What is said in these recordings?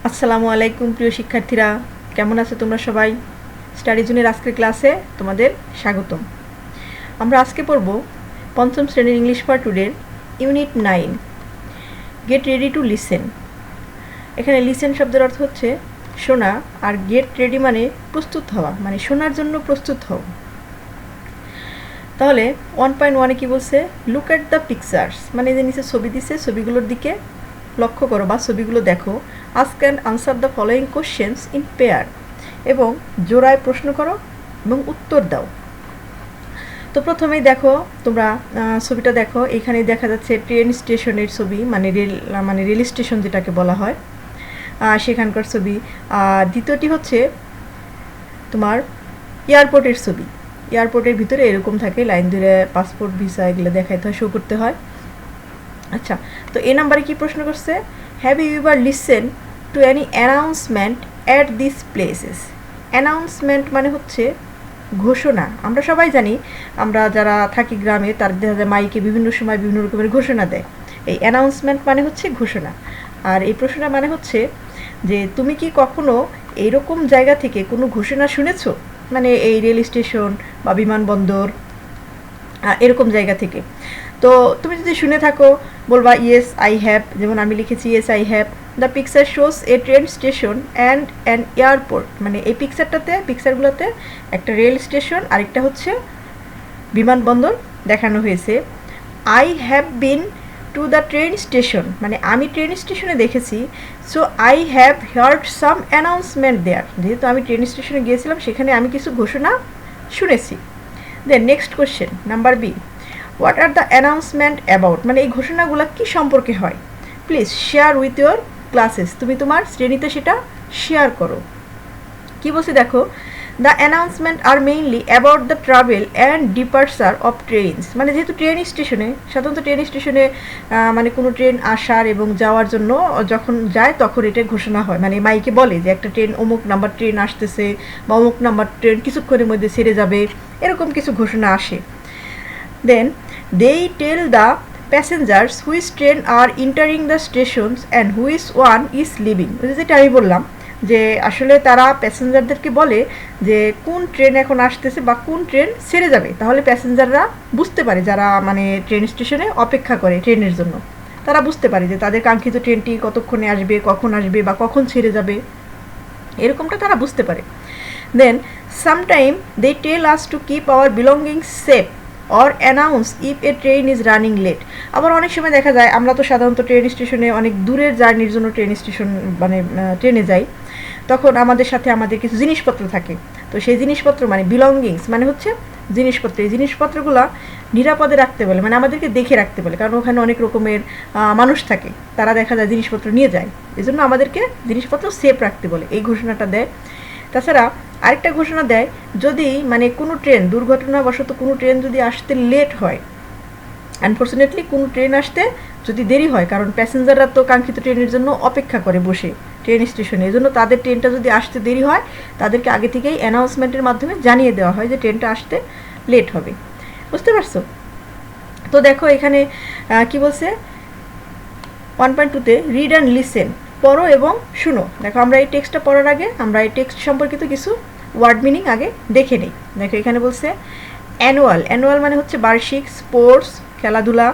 আসসালামু আলাইকুম প্রিয় শিক্ষার্থীরা, কেমন আছো তোমরা সবাই? স্টাডি জোনের আজকের ক্লাসে তোমাদের স্বাগতম। আমরা আজকে পড়ব পঞ্চম শ্রেণীর ইংলিশ ফর টুডের unit 9 get ready to listen. এখানে লিসেন শব্দের অর্থ হচ্ছে শোনা, আর গেট রেডি মানে প্রস্তুত হওয়া, মানে শোনার জন্য প্রস্তুত হও। তাহলে 1.1-এ কি বলছে? লুক অ্যাট দ্য পিকচার্স, মানে যে নিচে ছবি দিছে ছবিগুলোর দিকে লক্ষ্য করো বা ছবিগুলো দেখো। Ask and answer the following questions in pair, এবং জোড়ায় প্রশ্ন করো এবং উত্তর দাও। তো প্রথমেই দেখো তোমরা ছবিটা দেখো, এখানে দেখা যাচ্ছে ট্রেন স্টেশনের ছবি, মানে রেল স্টেশন যেটাকে বলা হয় সেখানকার ছবি। আর দ্বিতীয়টি হচ্ছে তোমার এয়ারপোর্টের ছবি। এয়ারপোর্টের ভিতরে এরকম থাকে, লাইন ধরে পাসপোর্ট ভিসা এগুলো দেখাইতে হয়, শো করতে হয়। আচ্ছা, তো এই নাম্বারে কি প্রশ্ন করছে? Have you ever listen to any announcement at this places. Announcement মানে হচ্ছে ঘোষণা। আমরা সবাই জানি, আমরা যারা থাকি গ্রামে তার দেখা যায় মাইকে বিভিন্ন সময় বিভিন্ন রকমের ঘোষণা দেয়। এই অ্যানাউন্সমেন্ট মানে হচ্ছে ঘোষণা। আর এই প্রশ্নটা মানে হচ্ছে যে তুমি কি কখনো এইরকম জায়গা থেকে কোনো ঘোষণা শুনেছো, মানে এই রেল স্টেশন বা বিমানবন্দর এরকম জায়গা থেকে। তো তুমি যদি শুনে থাকো বলবা ইয়েস আই হ্যাভ, যেমন আমি লিখেছি yes I have. The picture shows a train station and an airport, মানে এই পিকচারগুলোতে একটা রেল স্টেশন আরেকটা হচ্ছে বিমানবন্দর দেখানো হয়েছে। I have been to the train station, মানে আমি ট্রেন স্টেশনে দেখেছি। So I have heard some announcement there, যেহেতু আমি ট্রেন স্টেশনে গিয়েছিলাম সেখানে আমি কিছু ঘোষণা শুনেছি। Then next question number B, what are the announcement about, মানে এই ঘোষণাগুলো কী সম্পর্কে হয়? Please share with your classes, তুমি তোমার শ্রেণীতে সেটা শেয়ার করো। কী বলছি দেখো, the announcement are mainly about the travel and departure of trains, মানে যেহেতু ট্রেন স্টেশনে, সাধারণত ট্রেন স্টেশনে মানে কোনো ট্রেন আসার এবং যাওয়ার জন্য যখন যায় তখন এটা ঘোষণা হয়, মানে মাইকে বলে যে একটা ট্রেন অমুক নাম্বার ট্রেন আসতেছে বা অমুক নাম্বার ট্রেন কিছুক্ষণের মধ্যে ছেড়ে যাবে, এরকম কিছু ঘোষণা আসে। Then they tell the passengers which train are entering the stations and which one is leaving. যেটা আমি বললাম যে আসলে তারা প্যাসেঞ্জারদেরকে বলে যে কোন ট্রেন এখন আসতেছে বা কোন ট্রেন ছেড়ে যাবে, তাহলে প্যাসেঞ্জাররা বুঝতে পারে, যারা মানে ট্রেন স্টেশনে অপেক্ষা করে ট্রেনের জন্য, তারা বুঝতে পারে যে তাদের কাঙ্ক্ষিত ট্রেনটি কতক্ষণে আসবে, কখন আসবে বা কখন ছেড়ে যাবে, এরকমটা তারা বুঝতে পারে। Then sometime they tell us to keep our belongings safe or announce if a train is running late. আবার অনেক সময় দেখা যায়, আমরা তো সাধারণত ট্রেন স্টেশনে অনেক দূরের জার্নির জন্য ট্রেনে যাই, তখন আমাদের সাথে আমাদের কিছু জিনিসপত্র থাকে। তো সেই জিনিসপত্র মানে বিলঙ্গিংস মানে হচ্ছে জিনিসপত্র, এই জিনিসপত্রগুলো নিরাপদে রাখতে বলে, মানে আমাদেরকে দেখে রাখতে বলে, কারণ ওখানে অনেক রকমের মানুষ থাকে, তারা দেখা যায় জিনিসপত্র নিয়ে যায়, এই জন্য আমাদেরকে জিনিসপত্র সেফ রাখতে বলে, এই ঘোষণাটা দেয়। তাছাড়া আরেকটা ঘোষণা দেয়, যদি মানে কোনো ট্রেন দুর্ঘটনাবশত কোনো ট্রেন যদি আসতে লেট হয়, আনফর্চুনেটলি কোনো ট্রেন আসতে যদি দেরি হয়, কারণ প্যাসেঞ্জাররা তো কাঙ্ক্ষিত ট্রেনের জন্য অপেক্ষা করে বসে ট্রেন স্টেশনে, এই জন্য তাদের ট্রেনটা যদি আসতে দেরি হয় তাদেরকে আগে থেকেই অ্যানাউন্সমেন্টের মাধ্যমে জানিয়ে দেওয়া হয় যে ট্রেনটা আসতে লেট হবে। বুঝতে পারছো? তো দেখো এখানে কি বলছে 1.2-তে রিড অ্যান্ড লিসেন, পড়ো এবং শুনো। দেখো আমরা এই টেক্সটটা পড়ার আগে আমরা এই টেক্সট সম্পর্কিত কিছু ওয়ার্ড মিনিং আগে দেখে নেই। দেখো এখানে বলছে অ্যানুয়াল, অ্যানুয়াল মানে হচ্ছে বার্ষিক, স্পোর্টস খেলাধুলা,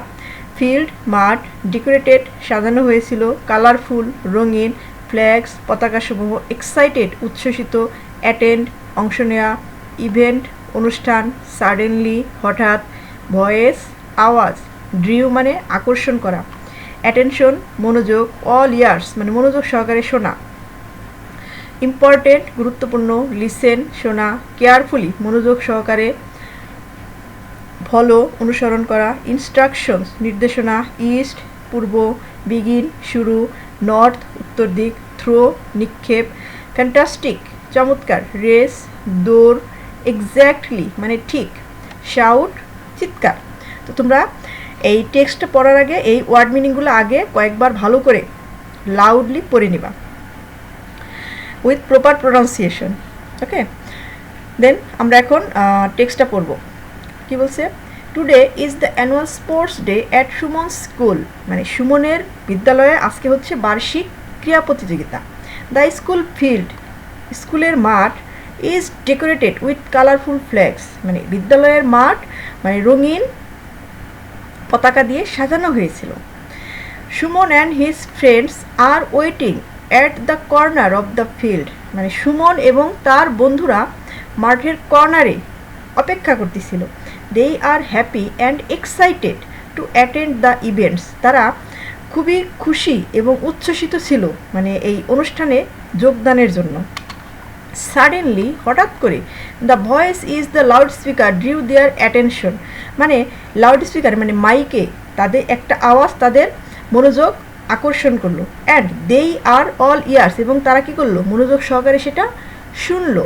ফিল্ড মাঠ, ডেকোরেটেড সাজানো হয়েছিল, কালারফুল রঙিন, ফ্ল্যাগস পতাকাসমূহ, এক্সাইটেড উচ্ছ্বসিত, অ্যাটেন্ড অংশ নেওয়া, ইভেন্ট অনুষ্ঠান, সাডেনলি হঠাৎ, ভয়েস আওয়াজ, ড্রিউ মানে আকর্ষণ করা, অ্যাটেনশন মনোযোগ, অল ইয়ার্স মানে মনোযোগ সহকারে শোনা, ইম্পর্টেন্ট গুরুত্বপূর্ণ, লিসেন শোনা, কেয়ারফুলি মনোযোগ সহকারে, ফলো অনুসরণ করা, ইনস্ট্রাকশনস নির্দেশনা, ইস্ট পূর্ব, বিগিন শুরু, নর্থ উত্তর দিক, থ্রো নিক্ষেপ, ফ্যান্টাস্টিক চমৎকার, রেস দৌড়, এক্স্যাক্টলি মানে ঠিক, শাউট চিৎকার। তো তোমরা এই টেক্সটটা পড়ার আগে এই ওয়ার্ড মিনিংগুলো আগে কয়েকবার ভালো করে লাউডলি পড়ে নিবা উইথ প্রপার প্রোনাউন্সিয়েশন। ওকে, দেন আমরা এখন টেক্সটটা পড়ব। কি বলছে? Today is the annual sports day at Suman school, মানে সুমনের বিদ্যালয়ে আজকে হচ্ছে বার্ষিক ক্রীড়া প্রতিযোগিতা। দ্য স্কুল ফিল্ড, স্কুলের মাঠ, is decorated with colourful flags, মানে বিদ্যালয়ের মাঠ মানে রঙিন পতাকা দিয়ে সাজানো হয়েছিল। Suman and his friends are waiting at the corner of the field, মানে সুমন এবং তার বন্ধুরা মাঠের কর্নারে অপেক্ষা করতেছিল। They are happy and excited to attend the events, তারা খুবই খুশি এবং উচ্ছ্বসিত ছিল মানে এই অনুষ্ঠানে যোগদানের জন্য। সাডেনলি, হঠাৎ করে, the voice is the loud speaker drew their attention, মানে লাউড স্পিকার মানে মাইকে তাদের একটা আওয়াজ তাদের মনোযোগ আকর্ষণ করলো। অ্যান্ড দেই আর অল ইয়ার্স, এবং তারা কী করলো, মনোযোগ সহকারে সেটা শুনলো।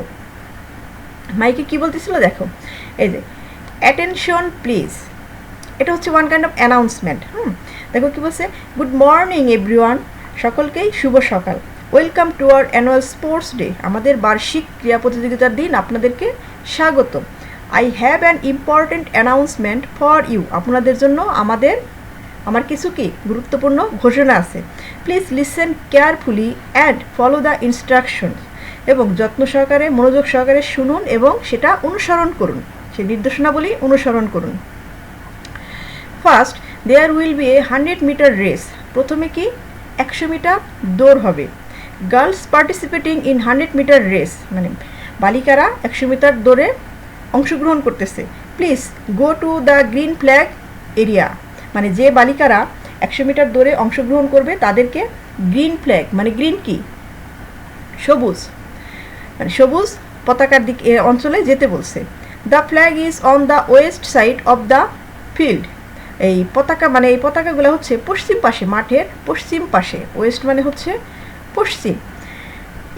মাইকে কী বলতেছিল দেখো, এই যে অ্যাটেনশন প্লিজ, এটা হচ্ছে ওয়ান কাইন্ড অফ অ্যানাউন্সমেন্ট। দেখো কী বলছে, গুড মর্নিং এভরিওয়ান, সকলকেই শুভ সকাল। Welcome to our annual sports day, আমাদের বার্ষিক ক্রীড়া প্রতিযোগিতার দিন আপনাদেরকে স্বাগত। I have an important announcement for you, আপনাদের জন্য আমার কিছু কি গুরুত্বপূর্ণ ঘোষণা আছে। Please listen carefully and follow the instructions, এবং যত্ন সহকারে মনোযোগ সহকারে শুনুন এবং সেটা অনুসরণ করুন, সেই নির্দেশনাবলী অনুসরণ করুন। First, there will be a 100 metre race, প্রথমে কি 100 মিটার দৌড় হবে। Girls participating in 100 metre race, মানে বালিকারা 100 মিটার দৌড়ে অংশগ্রহণ করতেছে। Please go to the green flag area, মানে যে বালিকারা 100 মিটার দৌড়ে অংশগ্রহণ করবে তাদেরকে গ্রিন ফ্ল্যাগ, মানে গ্রিন কি সবুজ, মানে সবুজ পতাকার দিকে অঞ্চলে যেতে বলছে। The flag is on the West side of the field, এই পতাকা মানে এই পতাকাগুলো হচ্ছে পশ্চিম পাশে, মাঠের পশ্চিম পাশে, ওয়েস্ট মানে হচ্ছে পশ্চিম।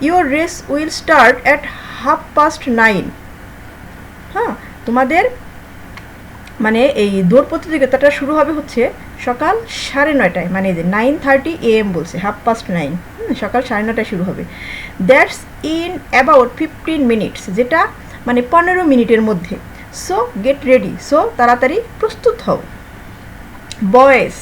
Your race will start at 9:30, হ্যাঁ তোমাদের মানে এই দৌড় প্রতিযোগিতাটা শুরু হবে হচ্ছে সকাল 9:30, মানে 9:30 AM বলছে, 9:30, সকাল 9:30 শুরু হবে। দ্যাটস ইন অ্যাবাউট 15 মিনিটস, যেটা মানে 15 মিনিটের মধ্যে। সো গেট রেডি, সো তাড়াতাড়ি প্রস্তুত হও। বয়েজ,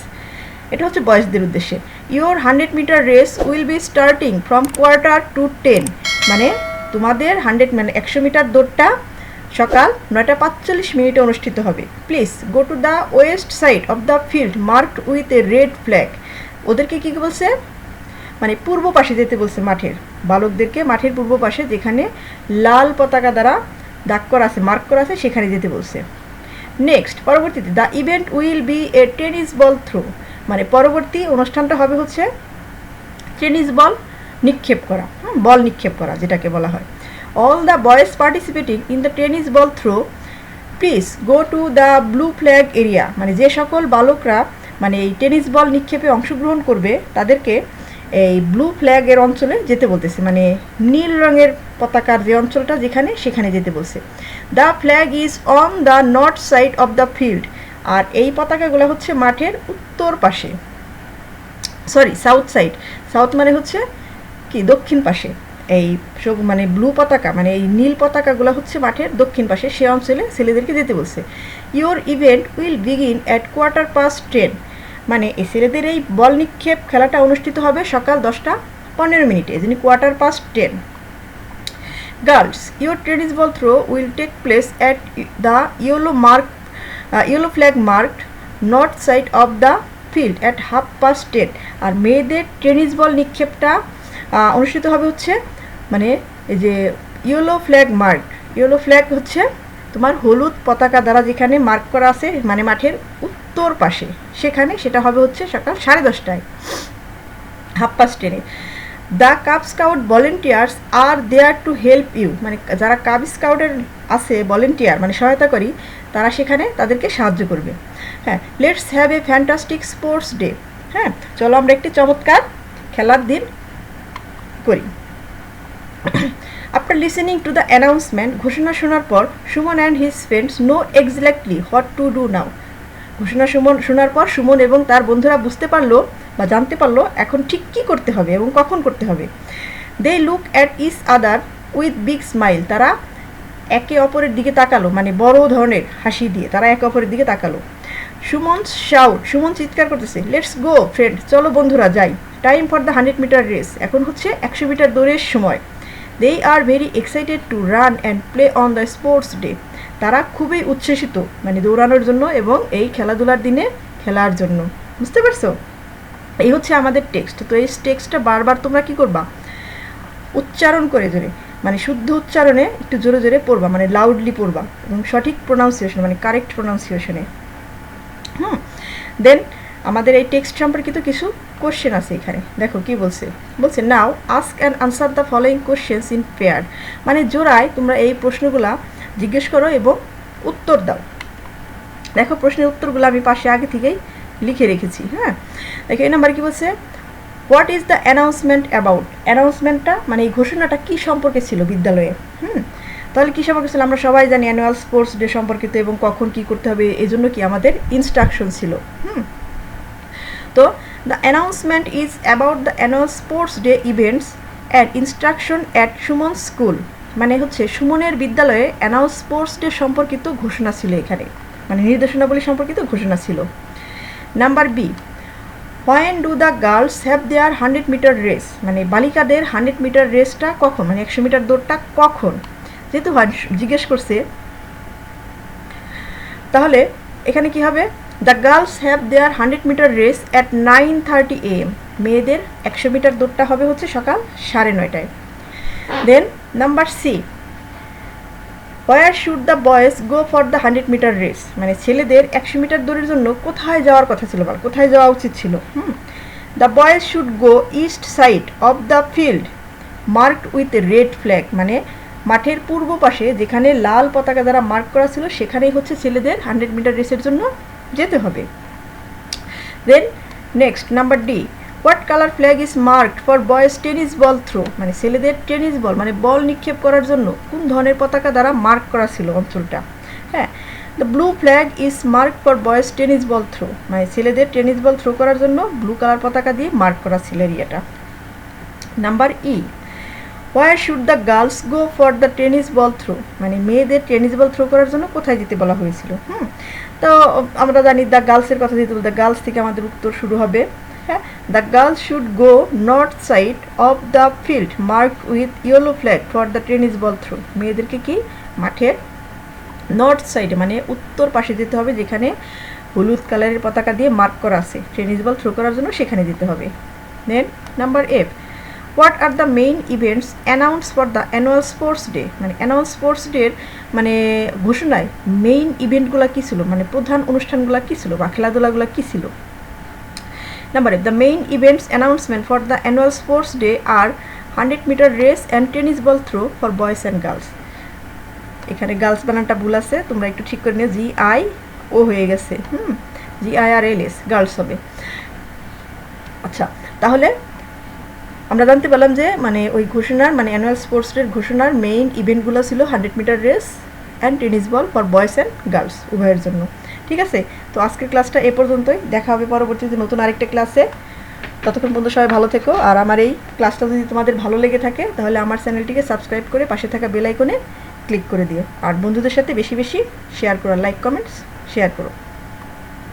এটা হচ্ছে বয়েজদের উদ্দেশ্যে। Your 100 metre race will be starting from 9:45, মানে তোমাদের 100 মিটার দৌড়টা সকাল 9:45 অনুষ্ঠিত হবে। Please go to the West side of the field marked with a red flag, ওদেরকে কী বলছে, মানে পূর্ব পাশে যেতে বলছে, মাঠের বালকদেরকে মাঠের পূর্ব পাশে যেখানে লাল পতাকা দ্বারা দাগ করা আছে, মার্ক করা আছে, সেখানে যেতে বলছে। নেক্সট, পরবর্তীতে the event will be a tennis ball throw, মানে পরবর্তী অনুষ্ঠানটা হবে হচ্ছে টেনিস বল নিক্ষেপ করা, বল নিক্ষেপ করা যেটাকে বলা হয়। All the boys participating in the tennis ball throw please go to the blue flag area, মানে যে সকল বালকরা মানে এই টেনিস বল নিক্ষেপে অংশগ্রহণ করবে তাদেরকে এই ব্লু ফ্ল্যাগের অঞ্চলে যেতে বলতেছে, মানে নীল রঙের পতাকার যে অঞ্চলটা যেখানে, সেখানে যেতে বলছে। The flag is on the north side of the field, আর এই পতাকাগুলো হচ্ছে মাঠের উত্তর পাশে, সাউথ সাইড, সাউথ মানে হচ্ছে কি দক্ষিণ পাশে। এই সব মানে ব্লু পতাকা মানে এই নীল পতাকাগুলো হচ্ছে মাঠের দক্ষিণ পাশে, সে অঞ্চলে ছেলেদেরকে যেতে বলছে। Your event will begin at 10:15, মানে এই ছেলেদের এই বল নিক্ষেপ খেলাটা অনুষ্ঠিত হবে সকাল 10:15, এই জন্য 10:15। Girls, your tennis ball throw will take place at the yellow flag marked north side of the field at 10:30, আর মেয়েদের টেনিস বল নিক্ষেপটা অনুষ্ঠিত হবে হচ্ছে মানে এই যে ইয়েলো ফ্ল্যাগ হচ্ছে তোমার হলুদ পতাকা দ্বারা যেখানে মার্ক করা আছে, মানে মাঠের উত্তর পাশে, সেখানে সেটা হবে হচ্ছে সকাল 10:30, 10:30। The cub scout volunteers are there to help you, মানে যারা কাব স্কাউটের আছে ভলেন্টিয়ার মানে সহায়তাকারী, তারা সেখানে তাদেরকে সাহায্য করবে। হ্যাঁ, let's have a fantastic sports day, হ্যাঁ চলো আমরা একটি চমৎকার খেলার দিন করি। After listening to the announcement, ঘোষণা শোনার পর Suman and his friends no exactly what to do now, ঘোষণা শোনার পর সুমন এবং তার বন্ধুরা বুঝতে পারলো বা জানতে পারলো এখন ঠিক কী করতে হবে এবং কখন করতে হবে। They look at each other with big smile, তারা একে অপরের দিকে তাকালো, মানে বড় ধরনের হাসি দিয়ে তারা একে অপরের দিকে তাকালো। সুমন চিৎকার করতেছে, লেটস গো ফ্রেন্ড, চলো বন্ধুরা যাই। Time for the 100 metre race, এখন হচ্ছে 100 মিটার দৌড়ের সময়। They are very excited to run and play on the sports day, তারা খুবই উচ্ছ্বসিত মানে দৌড়ানোর জন্য এবং এই খেলাধুলার দিনে খেলার জন্য। বুঝতে পারছো? এই হচ্ছে আমাদের টেক্সট। তো এই টেক্সটটা বারবার তোমরা কি করবা, উচ্চারণ করে জোরে, মানে শুদ্ধ উচ্চারণে একটু জোরে জোরে পড়বা, মানে লাউডলি পড়বা এবং সঠিক প্রোনাউন্সিয়েশন মানে কারেক্ট প্রোনাউন্সিয়েশনে। দেন আমাদের এই টেক্সট সম্পর্কিত কিছু কোশ্চেন আছে এখানে। দেখো কি বলছে, বলছে now ask and answer the following questions in pair, মানে জোড়ায় তোমরা এই প্রশ্নগুলা জিজ্ঞেস করো এবং উত্তর দাও। দেখো প্রশ্নের উত্তরগুলো আমি পাশে আগে থেকেই লিখে রেখেছি। হ্যাঁ, দেখো এই নাম্বার কি বলছে, what is the announcement about, অ্যানাউন্সমেন্টটা মানে এই ঘোষণাটা কী সম্পর্কে ছিল বিদ্যালয়ে। তাহলে কী সম্পর্কে ছিল, আমরা সবাই জানি অ্যানুয়াল স্পোর্টস ডে সম্পর্কিত এবং কখন কী করতে হবে এই জন্য কি আমাদের ইনস্ট্রাকশন ছিল। তো the announcement is about the annual sports day events at instruction at Suman school, মানে হচ্ছে সুমনের বিদ্যালয়ে অ্যানুয়াল স্পোর্টস ডে সম্পর্কিত ঘোষণা ছিল এখানে, মানে নির্দেশনাবলী সম্পর্কিত ঘোষণা ছিল। Number B, when do the girls have their 100 metre race, মানে বালিকাদের 100 মিটার রেসটা কখন, মানে 100 মিটার দৌড়টা কখন, যেহেতু জিজ্ঞেস করছে তাহলে এখানে কি হবে, the girls have their 100 metre race at 9:30 AM, মেয়েদের 100 মিটার দৌড়টা হবে হচ্ছে সকাল 9:30টায়। Then number C, where should the boys go for the 100 metre race, মানে ছেলেদের 100 মিটার দৌড়ের জন্য কোথায় যাওয়ার কথা ছিল বা কোথায় যাওয়া উচিত ছিল। The boys should go east side of the field marked with red flag, মানে মাঠের পূর্ব পাশে যেখানে লাল পতাকা দ্বারা মার্ক করা ছিল সেখানেই হচ্ছে ছেলেদের 100 মিটার রেসের জন্য যেতে হবে। Then next number D, what colour flag is marked for boys tennis ball throw, মানে ছেলেদের টেনিস বল মানে বল নিক্ষেপ করার জন্য কোন ধরনের পতাকা দ্বারা মার্ক করা ছিল অঞ্চলটা। হ্যাঁ, the blue flag is marked for boys tennis ball throw, মানে ছেলেদের টেনিস বল থ্রো করার জন্য ব্লু কালার পতাকা দিয়ে মার্ক করা ছিল এরিয়াটা। Number E, where should the girls go for the tennis ball throw, মানে মেয়েদের টেনিস বল থ্রো করার জন্য কোথায় যেতে বলা হয়েছিল। তো আমরা জানি দ্য গার্লসের কথা যেহেতু দ্য গার্লস থেকে আমাদের উত্তর শুরু হবে। হ্যাঁ, the girls should go north side of the field mark with yellow flag for the tennis ball throw, মেয়েদেরকে কি মাঠের নর্থ সাইডে মানে উত্তর পাশে যেতে হবে যেখানে হলুদ কালারের পতাকা দিয়ে মার্ক করা আছে টেনিস বল থ্রো করার জন্য, সেখানে যেতে হবে। Then number F, what are the main events announce for the annual sports day, মানে অ্যানুয়াল স্পোর্টস ডের মানে ঘোষণায় মেইন ইভেন্টগুলো কী ছিল, মানে প্রধান অনুষ্ঠানগুলো কী ছিল বা খেলাধুলাগুলো কী ছিল। Number F, the main events announcement for the annual sports day are 100 metre race and tennis ball throw for boys and girls, এখানে গার্লস বানানটা ভুল আছে, তোমরা একটু ঠিক করে নিও, GIO হয়ে গেছে, GIRLS, গার্লস হবে। আচ্ছা, তাহলে আমরা জানতে পারলাম যে মানে ওই ঘোষণার মানে অ্যানুয়াল স্পোর্টস ডের ঘোষণার মেইন ইভেন্টগুলো ছিল 100 metre race and tennis ball for boys and girls উভয়ের জন্য। ঠিক আছে, তো আজকের ক্লাসটা এ পর্যন্তই, দেখা হবে পরবর্তীতে নতুন আরেকটা ক্লাসে। ততক্ষণ পর্যন্ত সবাই ভালো থেকো, আর আমার এই ক্লাসটা যদি তোমাদের ভালো লেগে থাকে তাহলে আমার চ্যানেলটিকে সাবস্ক্রাইব করে পাশে থাকা বেল আইকনে ক্লিক করে দিও, আর বন্ধুদের সাথে বেশি বেশি শেয়ার করো, লাইক কমেন্টস শেয়ার করো।